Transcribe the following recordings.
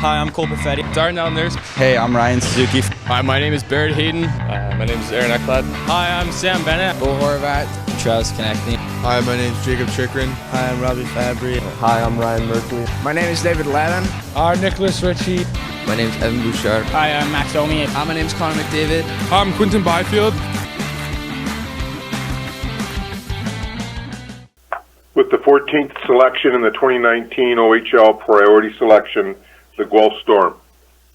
Hi, I'm Cole Perfetti. Darnell Nurse. Hey, I'm Ryan Suzuki. Hi, my name is Barrett Hayden. My name is Aaron Eklund. Hi, I'm Sam Bennett. Bo Horvat. Travis Konechny. Hi, my name is Jacob Chikrin. Hi, I'm Robbie Fabry. Hi, I'm Ryan Merkley. My name is David Ladden. Hi, Nicholas Ritchie. My name is Evan Bouchard. Hi, I'm Max Domi. Hi, my name is Connor McDavid. Hi, I'm Quinton Byfield. With the 14th selection in the 2019 OHL priority selection, the Guelph Storm.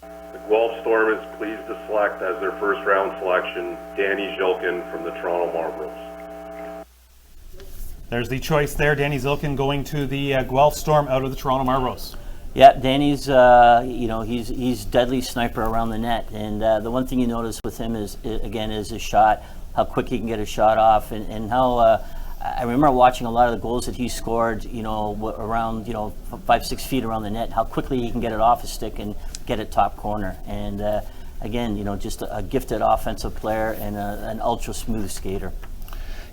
The Guelph Storm is pleased to select as their first round selection, Danny Zilkin from the Toronto Marlboros. There's the choice there, Danny Zilkin going to the Guelph Storm out of the Toronto Marlboros. Yeah, Danny's, he's deadly sniper around the net, and the one thing you notice with him is his shot, how quick he can get a shot off, and how I remember watching a lot of the goals that he scored, around 5-6 feet around the net, how quickly he can get it off his stick and get it top corner, and again, just a gifted offensive player and an ultra smooth skater.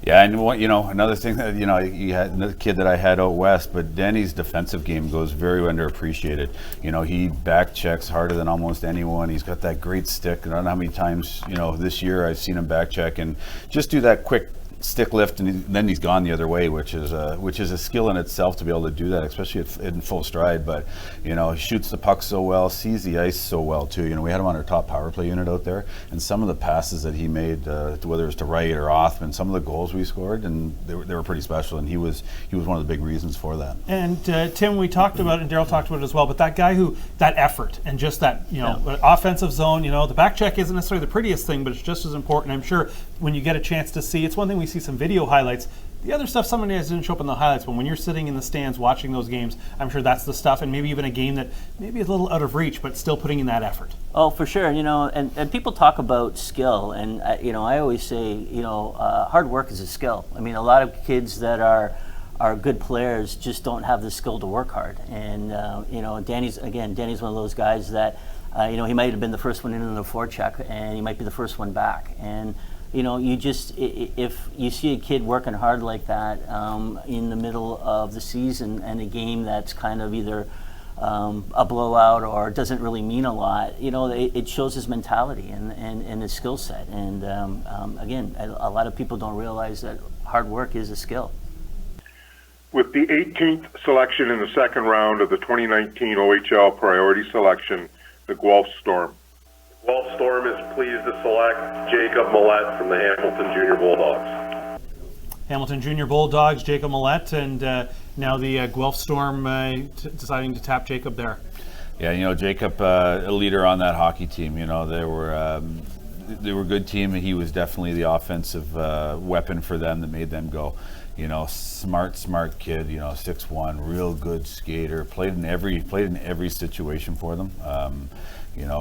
Yeah, and another thing that you had another kid that I had out west, but Danny's defensive game goes very underappreciated. He back checks harder than almost anyone. He's got that great stick. I don't know how many times this year I've seen him back check and just do that quick stick lift, and then he's gone the other way, which is a skill in itself to be able to do that, especially in full stride. But he shoots the puck so well, sees the ice so well too. We had him on our top power play unit out there, and some of the passes that he made, whether it was to Wright or Othman, some of the goals we scored, and they were pretty special. And he was one of the big reasons for that. And Tim, we talked about it, and Daryl talked about it as well. But that guy that effort and just that offensive zone, the back check isn't necessarily the prettiest thing, but it's just as important. I'm sure when you get a chance to see, it's one thing we see some video highlights. The other stuff, some of it didn't show up in the highlights, but when you're sitting in the stands watching those games, I'm sure that's the stuff, and maybe even a game that maybe is a little out of reach, but still putting in that effort. Oh, for sure. And people talk about skill, and I always say, hard work is a skill. I mean, a lot of kids that are good players just don't have the skill to work hard. And Danny's one of those guys that he might have been the first one in the forecheck, and he might be the first one back. And if you see a kid working hard like that in the middle of the season and a game that's kind of either a blowout or doesn't really mean a lot, it shows his mentality and his skill set. And again, a lot of people don't realize that hard work is a skill. With the 18th selection in the second round of the 2019 OHL priority selection, the Guelph Storm. Guelph Storm is pleased to select Jacob Millette from the Hamilton Junior Bulldogs. Hamilton Junior Bulldogs, Jacob Millette, and now the Guelph Storm deciding to tap Jacob there. Yeah, Jacob, a leader on that hockey team. They were a good team, and he was definitely the offensive weapon for them that made them go. Smart kid. 6'1", real good skater. Played in every situation for them.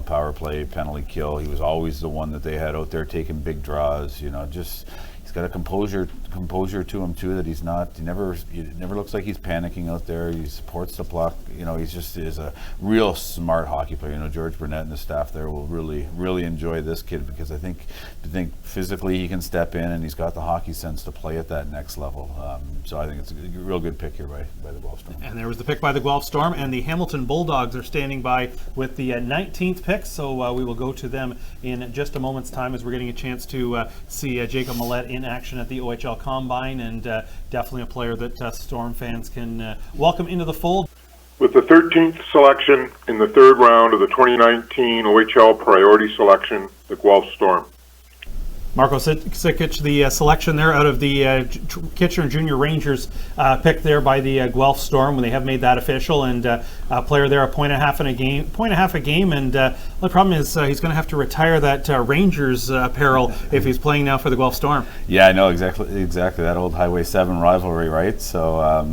Power play, penalty kill. He was always the one that they had out there taking big draws. He's got a composure to him too, that he's not. He never looks like he's panicking out there. He supports the puck. He's just is a real smart hockey player. George Burnett and the staff there will really enjoy this kid, because I think physically he can step in, and he's got the hockey sense to play at that next level. So I think it's a real good pick here by the Guelph Storm. And there was the pick by the Guelph Storm, and the Hamilton Bulldogs are standing by with the 19th pick. So we will go to them in just a moment's time, as we're getting a chance to see Jacob Millette in action at the OHL Combine, and definitely a player that Storm fans can welcome into the fold. With the 13th selection in the third round of the 2019 OHL priority selection, the Guelph Storm. Marko Sikic, the selection there out of the Kitchener Junior Rangers pick there by the Guelph Storm, when they have made that official, and a player there, a point and a half a game, and the problem is he's going to have to retire that Rangers apparel if he's playing now for the Guelph Storm. Yeah, I know exactly that old Highway 7 rivalry, right? So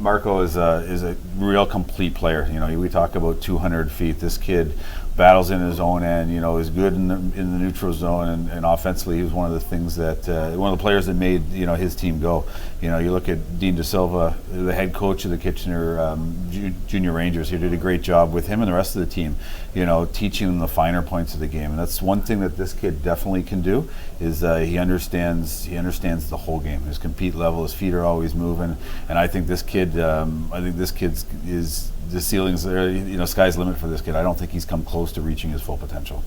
Marko is a real complete player. We talk about 200 feet. This kid battles in his own end, is good in the neutral zone, and offensively he was one of the things that one of the players that made his team go. You look at Dean De Silva, the head coach of the Kitchener Junior Rangers. He did a great job with him and the rest of the team, teaching them the finer points of the game. And that's one thing that this kid definitely can do, is he understands the whole game. His compete level, his feet are always moving, and I think this kid's is the ceiling's there. You know, sky's the limit for this kid. I don't think he's come close to reaching his full potential.